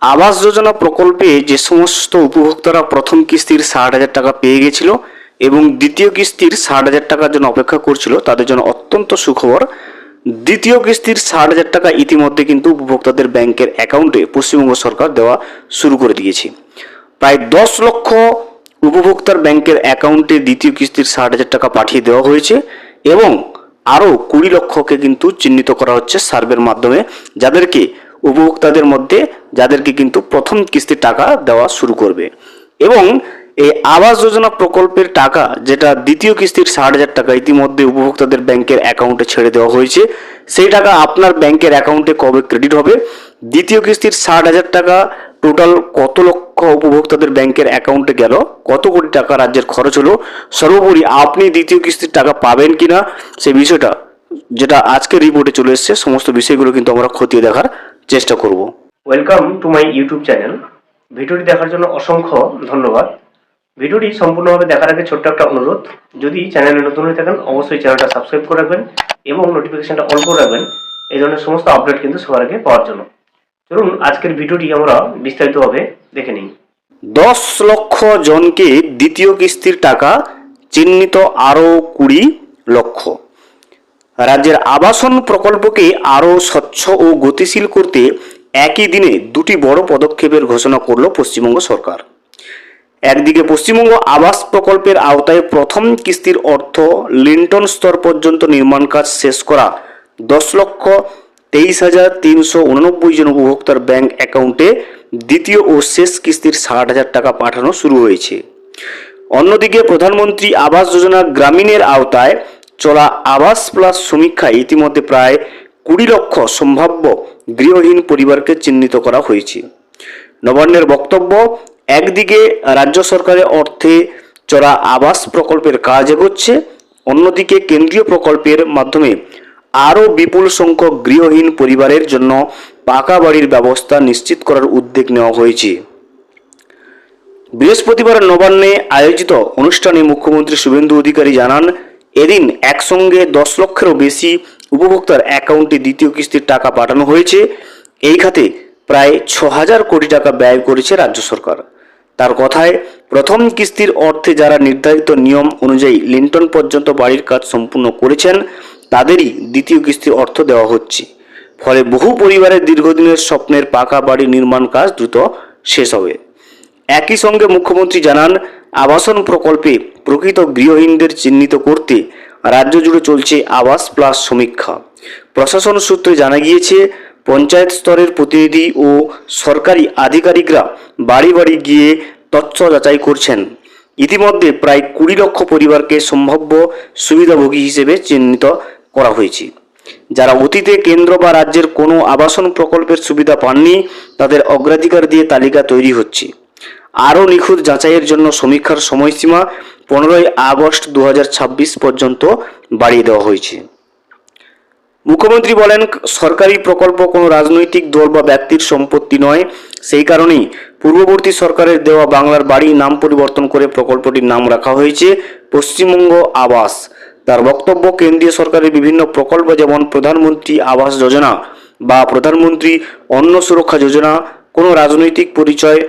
আবাস যোজনা প্রকল্পে যে সমস্ত উপভোক্তারা প্রথম কিস্তির 60,000 টাকা পেয়ে গেছিল এবং দ্বিতীয় কিস্তির 60,000 টাকার জন্য অপেক্ষা করছিল, তাদের জন্য অত্যন্ত সুখবর। দ্বিতীয় কিস্তির 60,000 টাকা ইতিমধ্যে কিন্তু উপভোক্তাদের ব্যাংকের অ্যাকাউন্টে পশ্চিমবঙ্গ সরকার দেওয়া শুরু করে দিয়েছে। প্রায় 10 লক্ষ উপভোক্তার ব্যাংকের অ্যাকাউন্টে দ্বিতীয় কিস্তির 60,000 টাকা পাঠিয়ে দেওয়া হয়েছে এবং আরও 20 লক্ষকে কিন্তু চিহ্নিত করা হচ্ছে সার্ভের মাধ্যমে, যাদেরকে উপভোক্তাদের মধ্যে যাদেরকে কিন্তু প্রথম কিস্তির টাকা দেওয়া শুরু করবে। এবং এই আবাস যোজনা প্রকল্পের টাকা, যেটা দ্বিতীয় কিস্তির 60,000 টাকা ইতিমধ্যে উপভোক্তাদের ব্যাংকের অ্যাকাউন্টে ছেড়ে দেওয়া হয়েছে, সেই টাকা আপনার ব্যাংকের অ্যাকাউন্টে কবে ক্রেডিট হবে? দ্বিতীয় কিস্তির 60,000 টাকা টোটাল কত লক্ষ উপভোক্তাদের ব্যাংকের অ্যাকাউন্টে গেল, কত কোটি টাকা রাজ্যের খরচ হলো, সর্বোপরি আপনি দ্বিতীয় কিস্তির টাকা পাবেন কিনা, সেই বিষয়টা যেটা আজকের রিপোর্টে চলে এসেছে, সমস্ত বিষয়গুলো কিন্তু আমরা খতিয়ে দেখার চেষ্টা করব। Welcome to my YouTube channel. ভিডিওটি দেখার জন্য অসংখ্য ধন্যবাদ। ভিডিওটি সম্পূর্ণভাবে দেখার আগে ছোট্ট একটা অনুরোধ, যদি চ্যানেলে নতুন হয়ে থাকেন অবশ্যই চ্যানেলটা সাবস্ক্রাইব করে রাখবেন এবং নোটিফিকেশনটা অন করে রাখবেন এই ধরনের সমস্ত আপডেট কিন্তু সবার আগে পাওয়ার জন্য। চলুন আজকের ভিডিওটি আমরা বিস্তারিতভাবে দেখে নিই। 10 লক্ষ জনকে দ্বিতীয় কিস্তির টাকা, চিহ্নিত আরও 20 লক্ষ। রাজ্যের আবাসন প্রকল্পকে আরও স্বচ্ছ ও গতিশীল করতে একই দিনে দুটি বড় পদক্ষেপের ঘোষণা করল পশ্চিমবঙ্গ সরকার। একদিকে পশ্চিমবঙ্গ আবাস প্রকল্পের আওতায় প্রথম কিস্তির অর্থ লিন্টন স্তর পর্যন্ত নির্মাণ কাজ শেষ করা 10,23,389 জন উপভোক্তার ব্যাংক অ্যাকাউন্টে দ্বিতীয় ও শেষ কিস্তির 60,000 টাকা পাঠানো শুরু হয়েছে। অন্যদিকে প্রধানমন্ত্রী আবাস যোজনা গ্রামীণের আওতায় চলা আবাস প্লাস সমীক্ষায় ইতিমধ্যে প্রায় 20 লক্ষ সম্ভাব্য গৃহহীন পরিবারকে চিহ্নিত করা হয়েছে। নবান্নের বক্তব্য, একদিকে রাজ্য সরকারের অর্থে চলা আবাস প্রকল্পের কাজ এগোচ্ছে, অন্যদিকে কেন্দ্রীয় প্রকল্পের মাধ্যমে আরও বিপুল সংখ্যক গৃহহীন পরিবারের জন্য পাকা বাড়ির ব্যবস্থা নিশ্চিত করার উদ্যোগ নেওয়া হয়েছে। বৃহস্পতিবার নবান্নে আয়োজিত অনুষ্ঠানে মুখ্যমন্ত্রী শুভেন্দু অধিকারী জানান, এদিন একসঙ্গে 10 লক্ষেরও বেশি উপভোক্তার অ্যাকাউন্টে দ্বিতীয় কিস্তির টাকা পাঠানো হয়েছে। এই খাতে প্রায় 6,000 কোটি টাকা ব্যয় করেছে রাজ্য সরকার। তার কথায়, প্রথম কিস্তির অর্থে যারা নির্ধারিত নিয়ম অনুযায়ী লিন্টন পর্যন্ত বাড়ির কাজ সম্পূর্ণ করেছেন, তাদেরই দ্বিতীয় কিস্তির অর্থ দেওয়া হচ্ছে। ফলে বহু পরিবারের দীর্ঘদিনের স্বপ্নের পাকা বাড়ি নির্মাণ কাজ দ্রুত শেষ হবে। একই সঙ্গে মুখ্যমন্ত্রী জানান, আবাসন প্রকল্পে প্রকৃত গৃহহীনদের চিহ্নিত করতে রাজ্য জুড়ে চলছে আবাস প্লাস সমীক্ষা। প্রশাসন সূত্রে জানা গিয়েছে, পঞ্চায়েত স্তরের প্রতিনিধি ও সরকারি আধিকারিকরা বাড়ি বাড়ি গিয়ে তথ্য যাচাই করছেন। ইতিমধ্যে প্রায় 20 লক্ষ পরিবারকে সম্ভাব্য সুবিধাভোগী হিসেবে চিহ্নিত করা হয়েছে। যারা অতীতে কেন্দ্র বা রাজ্যের কোনো আবাসন প্রকল্পের সুবিধা পাননি, তাদের অগ্রাধিকার দিয়ে তালিকা তৈরি হচ্ছে। আরও নিখুঁত যাচাইয়ের জন্য সমীক্ষার সময়সীমা 15 আগস্ট 2026 পর্যন্ত বাড়িয়ে দেওয়া হয়েছে। মুখ্যমন্ত্রী বলেন, সরকারি প্রকল্প কোনো রাজনৈতিক দল বা ব্যক্তির সম্পত্তি নয়। সেই কারণেই পূর্ববর্তী সরকারের দেওয়া বাংলার বাড়ি নাম পরিবর্তন করে প্রকল্পটির নাম রাখা হয়েছে পশ্চিমবঙ্গ আবাস। তার বক্তব্য, কেন্দ্রীয় সরকারের বিভিন্ন প্রকল্প যেমন প্রধানমন্ত্রী আবাস যোজনা বা প্রধানমন্ত্রী অন্ন সুরক্ষা যোজনা কোনো রাজনৈতিক পরিচয়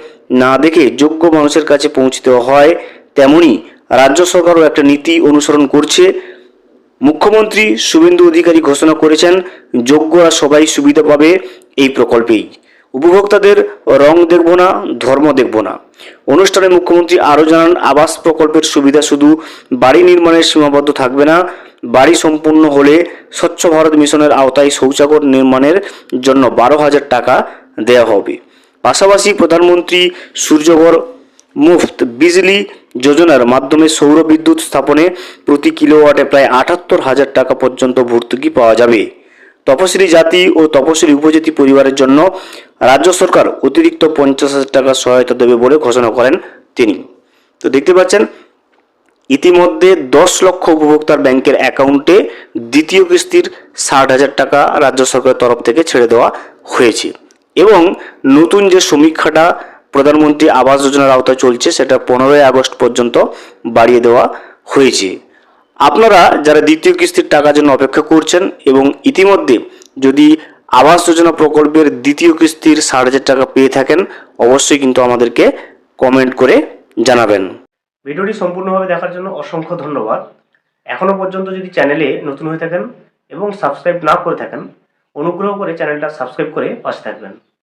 না দেখে যোগ্য মানুষের কাছে পৌঁছে দেওয়া হয়, তেমনি রাজ্য সরকারও একটা নীতি অনুসরণ করছে। মুখ্যমন্ত্রী শুভেন্দু অধিকারী ঘোষণা করেছেন, যোগ্যরা সবাই সুবিধা পাবে এই প্রকল্পেই। উপভোক্তাদের রং দেখব না, ধর্ম দেখব না। অনুষ্ঠানে মুখ্যমন্ত্রী আরও জানান, আবাস প্রকল্পের সুবিধা শুধু বাড়ি নির্মাণের সীমাবদ্ধ থাকবে না। বাড়ি সম্পূর্ণ হলে স্বচ্ছ ভারত মিশনের আওতায় শৌচাগার নির্মাণের জন্য 12,000 টাকা দেওয়া হবে। পাশাপাশি প্রধানমন্ত্রী সূর্যঘর মুফত বিজলি যোজনার মাধ্যমে সৌর বিদ্যুৎ স্থাপনে প্রতি কিলোওয়াটে প্রায় 78,000 টাকা পর্যন্ত ভর্তুকি পাওয়া যাবে। তপশিলি জাতি ও তপশিলি উপজাতি পরিবারের জন্য রাজ্য সরকার অতিরিক্ত 50,000 টাকা সহায়তা দেবে বলে ঘোষণা করেন তিনি। তো দেখতে পাচ্ছেন, ইতিমধ্যে 10 লক্ষ উপভোক্তার ব্যাংকের অ্যাকাউন্টে দ্বিতীয় কিস্তির 60,000 টাকা রাজ্য সরকারের তরফ থেকে ছেড়ে দেওয়া হয়েছে এবং নতুন যে সমীক্ষাটা প্রধানমন্ত্রী আবাস যোজনার আওতায় চলছে, সেটা 15 আগস্ট পর্যন্ত বাড়িয়ে দেওয়া হয়েছে। আপনারা যারা দ্বিতীয় কিস্তির টাকার জন্য অপেক্ষা করছেন এবং ইতিমধ্যে যদি আবাস যোজনা প্রকল্পের দ্বিতীয় কিস্তির 60,000 টাকা পেয়ে থাকেন, অবশ্যই কিন্তু আমাদেরকে কমেন্ট করে জানাবেন। ভিডিওটি সম্পূর্ণভাবে দেখার জন্য অসংখ্য ধন্যবাদ। এখনো পর্যন্ত যদি চ্যানেলে নতুন হয়ে থাকেন এবং সাবস্ক্রাইব না করে থাকেন, অনুগ্রহ করে চ্যানেলটা সাবস্ক্রাইব করে পাশে থাকবেন।